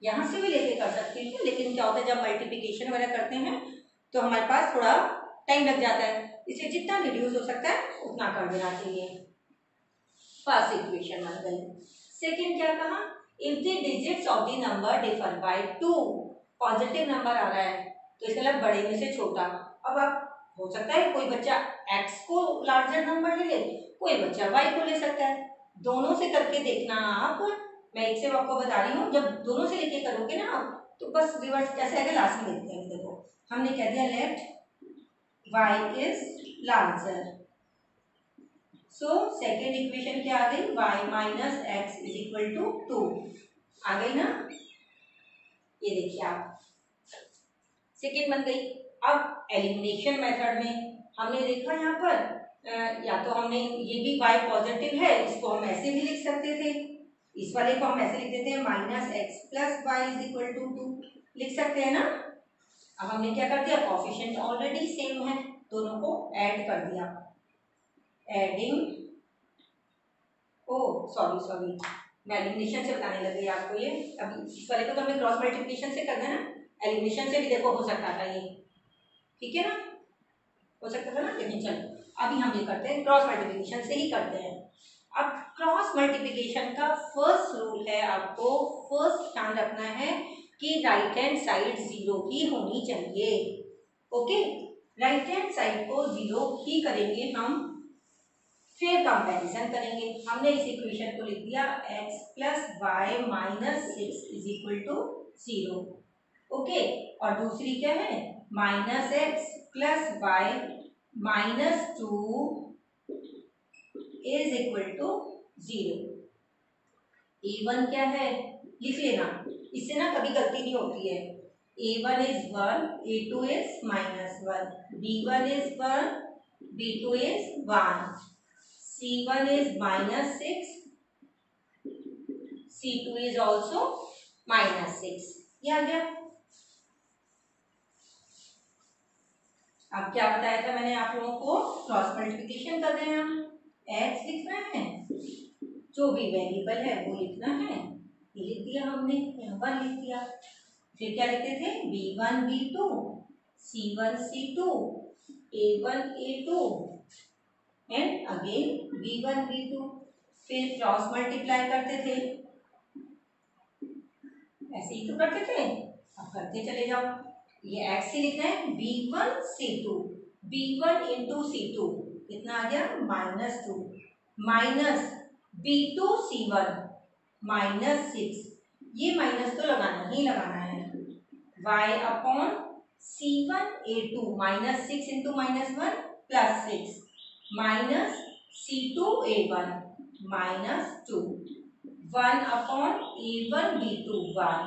यहाँ से भी लेके कर सकते हैं, लेकिन क्या होता है जब मल्टीप्लिकेशन वगैरह करते हैं तो हमारे पास थोड़ा टाइम लग जाता है, इसलिए जितना रिड्यूस हो सकता है उतना कर देना चाहिए। फर्स्ट इक्वेशन बन गई। सेकंड क्या कहा, if the digits of the number differ by 2, positive number आ रहा है तो इसका मतलब बड़े में से छोटा। अब आप हो सकता है कोई बच्चा x को लार्जर नंबर ले ले, कोई बच्चा y को ले सकता है। दोनों से करके देखना आप, मैं एक से आपको बता रही हूँ, जब दोनों से लेके करोगे ना आप तो बस रिवर्स कैसे आएगा लास्ट में देखते हैं। देखो हमने कह दिया let y is larger, so second equation क्या आ गई y - x = 2 आ गई ना। ये देखिए आप सेकेंड बन गई। अब एलिमिनेशन मेथड में हमने देखा यहाँ पर या तो हमने ये भी y पॉजिटिव है, इसको हम ऐसे भी लिख सकते थे, इस वाले को हम ऐसे लिख देते हैं -x + y = 2 लिख सकते हैं ना। अब हमने क्या कर दिया, कोएफिशिएंट ऑलरेडी सेम है, दोनों को ऐड कर दिया, एडिंग सॉरी मैं एलिमिनेशन से बताने लग गई आपको ये। अब इस वाले को तो हमें क्रॉस मल्टीप्लिकेशन से करना है ना, एलिमिनेशन से भी देखो हो सकता था ये, ठीक है ना, हो सकता था ना, लेकिन चलो अभी हम ये करते हैं क्रॉस मल्टीप्लिकेशन से ही करते हैं। अब क्रॉस मल्टीप्लिकेशन का फर्स्ट रूल है, आपको फर्स्ट ध्यान रखना है कि राइट हैंड साइड 0 ही होनी चाहिए। ओके, राइट हैंड साइड को 0 ही करेंगे हम, फिर कंपैरिजन करेंगे। हमने इस इक्वेशन को लिख दिया x + y - 6 = 0। ओके, और दूसरी क्या है, -x + y - 2 = 0। a1 क्या है, लिख लेना, इससे ना कभी गलती नहीं होती है। a1 is 1, a2 is -1, b1 is 1, b2 is 1, c1 is -6, c2 is also -6। ये आ गया। अब क्या बताया था मैंने आप लोगों को, क्रॉस मल्टीप्लिकेशन कर रहे हैं हम, x लिखना है, जो भी वेरिएबल है वो लिखना है, ये लिख दिया हमने, यहाँ 1 लिख दिया। फिर क्या लिखते थे, b1 b2, c1 c2, a1 a2 and again b1 b2। फिर क्रॉस मल्टीप्लाई करते थे, ऐसे ही तो करते थे, अब करते चले जाओ। ये x ही लिखना है, b1 c2, b1 × c2 कितना आ गया, -2, माइनस b2 c1 -6, ये माइनस तो लगाना ही लगाना है, y/c1 a2 -6 × -1 +6 minus c2 a1 -2 1/a1 b2 1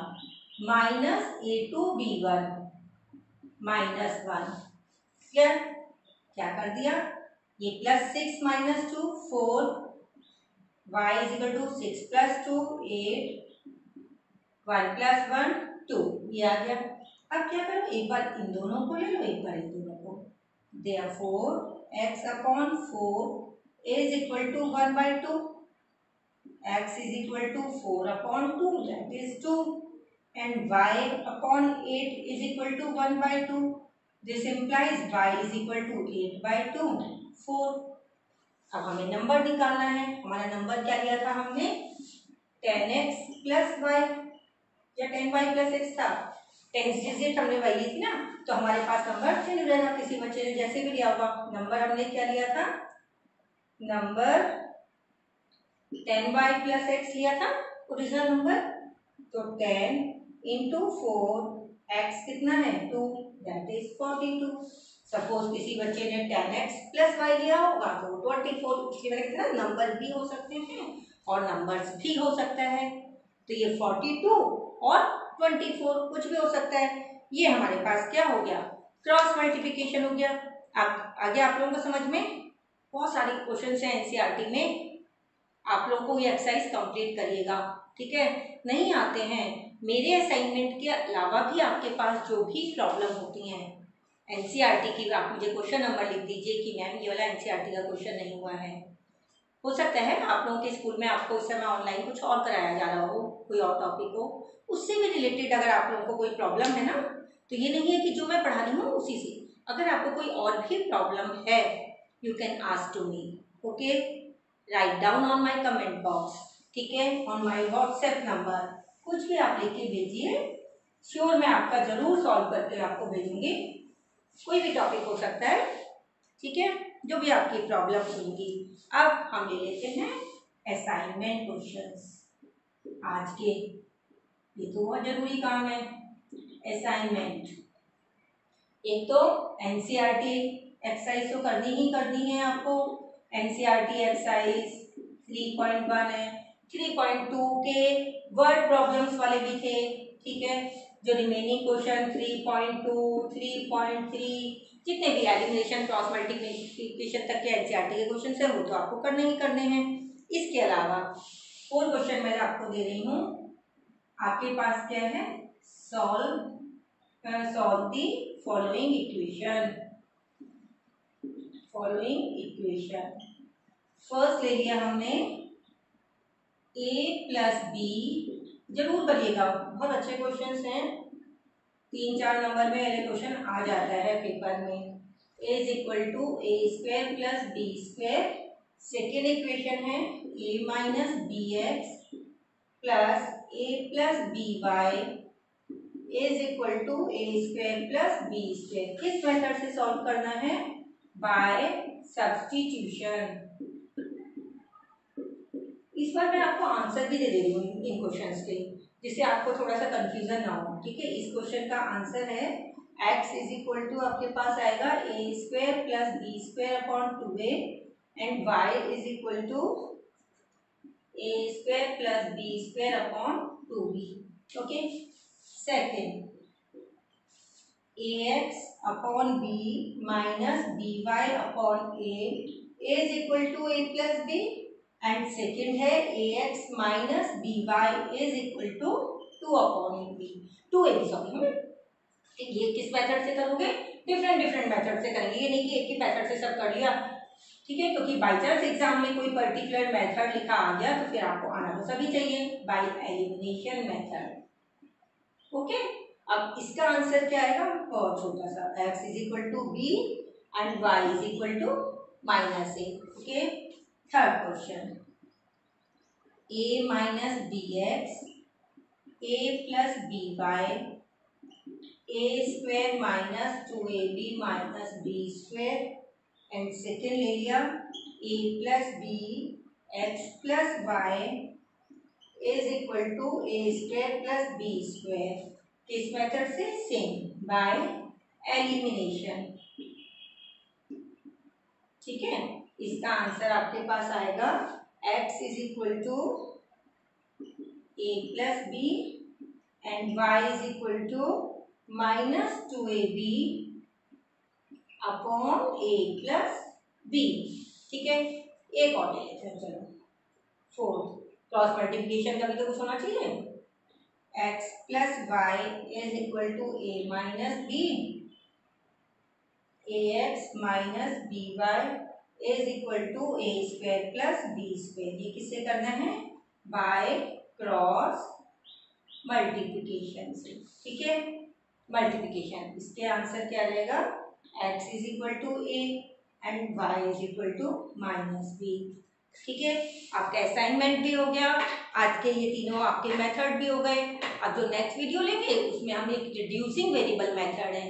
minus a2 b1 -1। क्या कर दिया, ये +6 - 2 4, y = 6 + 2 8, 1 + 1 2, ये आ गया। अब क्या करो, एक बार इन दोनों को ले लो, एक बार इन दोनों को, therefore x/4 is equal to 1/2, x is equal to 4/2, that is 2, and y/8 is equal to 1/2, this implies y is equal to 8/2 4। अब हमें नंबर निकालना है, हमारा नंबर क्या लिया था हमने, 10x + y या 10y + x था, 10 डिजिट हमने वही ली थी ना, तो हमारे पास नंबर चेंज रहना, किसी बच्चे ने जैसे भी लिया होगा। नंबर हमने क्या लिया था, नंबर 10y + x लिया था ओरिजिनल नंबर, तो 10 × 4 x कितना है 2, दैट इज 42। सपोज किसी बच्चे ने 10x + y लिया होगा तो 24, इसलिए मैंने कहा नंबर भी हो सकते हैं और नंबर्स भी हो सकता है, तो ये 42 और 24 कुछ भी हो सकता है। ये हमारे पास क्या हो गया, क्रॉस मल्टीप्लिकेशन हो गया। अब आगे आप लोगों को समझ में, बहुत सारे क्वेश्चंस हैं एनसीईआरटी में, आप लोगों को ये एक्सरसाइज कंप्लीट करिएगा, ठीक है। नहीं आते हैं, मेरे असाइनमेंट के अलावा भी आपके पास जो भी प्रॉब्लम होती हैं एनसीईआरटी की, आप मुझे क्वेश्चन नंबर लिख दीजिए कि मैम ये वाला एनसीईआरटी का क्वेश्चन नहीं हुआ है। हो सकता है आप लोगों के स्कूल में आपको इस समय ऑनलाइन कुछ और कराया जा रहा हो, कोई और टॉपिक हो, उससे भी रिलेटेड अगर आप लोगों को कोई प्रॉब्लम है ना, तो ये नहीं है कि जो मैं पढ़ा रही हूँ उसी से, अगर आपको कोई और भी प्रॉब्लम है you can ask to me, okay, write down on my comment box, ठीक है, ऑन माई व्हाट्सएप नंबर, कुछ भी आप लिख के भेजिए, श्योर मैं आपका जरूर सॉल्व करके आपको भेजूंगी। कोई भी टॉपिक हो सकता है, ठीक है, जो भी आपकी प्रॉब्लम होगी। अब हम ले लेते हैं असाइनमेंट क्वेश्चंस आज के, ये तो बहुत जरूरी काम है असाइनमेंट। एक तो एनसीईआरटी एक्सरसाइज तो करनी ही करनी है आपको, एनसीईआरटी एक्सरसाइज 3.1 है, 3.2 के वर्ड प्रॉब्लम्स वाले भी थे, ठीक है, जो रिमेनिंग क्वेश्चन 3.2, 3.3 जितने भी एलिमिनेशन क्रॉस मल्टीप्लिकेशन तक के एनसीईआरटी के क्वेश्चन है वो तो आपको करने ही करने हैं। इसके अलावा और क्वेश्चन मैं आपको दे रही हूँ, आपके पास क्या है, solve the following equation. First ले लिया हमने a प्लस बी, जरूर करिएगा, बहुत अच्छे क्वेश्चंस हैं, 3-4 नंबर में ये क्वेश्चन आ जाता है पेपर में। a is equal to A square plus B square, second equation है a minus b x plus a plus b y is equal to A square plus B square. किस मेथड से सॉल्व करना है, बाय सब्स्टिट्यूशन। इस बार मैं आपको आंसर भी दे रही हूँ इन क्वेश्चंस के, जिससे आपको थोड़ा सा कंफ्यूजन ना हो, ठीक है। इस क्वेश्चन का आंसर है x इज इक्वल टू आपके पास आएगा A square plus B square upon 2a and y is equal to A square plus B square upon 2b, okay. Second ax upon b minus by upon a is equal to a plus b and second है ax minus by is equal to 2 upon ab, 2ab sorry. ये किस मेथड से करोगे, डिफरेंट मेथड से करेंगे, ये नहीं कि एक ही मेथड से सब कर लिया, ठीक है। क्योंकि बाई चांस एग्जाम में कोई पर्टिकुलर मेथड लिखा आ गया तो फिर आपको आना तो सभी चाहिए, बाय एलिमिनेशन मेथड, ओके। अब इसका आंसर क्या आएगा, बहुत छोटा सा, x is equal to b and y is equal to minus a, okay. Third question, a minus b x a plus b y a square minus 2ab minus b square and second ले लिया a plus b x plus Y is equal to A square plus B square. किस मेथड से, सेम, बाय एलिमिनेशन, ठीक है। इसका आंसर आपके पास आएगा x is equal to a plus B and y is equal to minus 2ab upon a plus b, ठीक है। एक और ले लेते हैं, चलो। फोर्थ, क्रॉस मल्टीप्लिकेशन का भी तो कुछ होना चाहिए, x plus Y is equal to a minus b, a x minus b y is equal to A square plus B square. ये किससे करना है, बाय क्रॉस मल्टीप्लिकेशन से, ठीक है। मल्टीप्लिकेशन, इसके आंसर क्या रहेगा, x is equal to a and y is equal to minus b, ठीक है। आपका असाइनमेंट भी हो गया, आज के ये तीनों आपके मेथड भी हो गए। अब जो नेक्स्ट वीडियो लेंगे उसमें हम एक रिड्यूसिंग वेरिएबल मेथड है,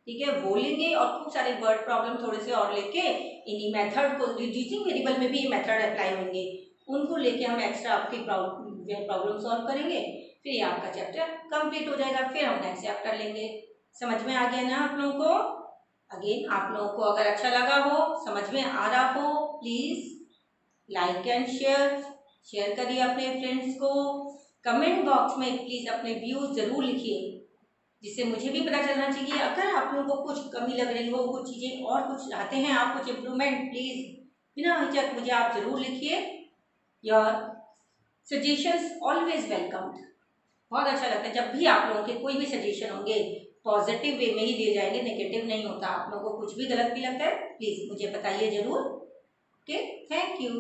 ठीक है, वो लेंगे और खूब सारे वर्ड प्रॉब्लम थोड़े से और लेके इन्हीं मेथड को, रिड्यूसिंग वेरिएबल में भी ये मेथड अप्लाई होंगे, उनको लेके हम एक्स्ट्रा आपकी प्रॉब्लम सॉल्व करेंगे, फिर ये आपका चैप्टर कंप्लीट हो जाएगा, फिर हम नेक्स्ट चैप्टर लेंगे। समझ में आ गया ना आप लोगों को? अगेन आप लोगों को अगर अच्छा लगा हो, समझ में आ रहा हो, प्लीज लाइक एंड शेयर करिए अपने फ्रेंड्स को। कमेंट बॉक्स में प्लीज अपने व्यूज जरूर लिखिए, जिससे मुझे भी पता चलना चाहिए। अगर आप लोगों को कुछ कमी लग रही हो, कुछ चीजें और कुछ चाहते हैं आप, कुछ इम्प्रूवमेंट, प्लीज बिना हिचक मुझे आप जरूर लिखिए। Your suggestions always welcomed. बहुत अच्छा लगता है जब भी आप लोगों के कोई भी सजेशन होंगे, पॉजिटिव वे में ही दिए जाएंगे, नेगेटिव नहीं होता। आप लोगों को कुछ भी गलत भी लगता है प्लीज मुझे बताइए जरूर, ओके। Thank you.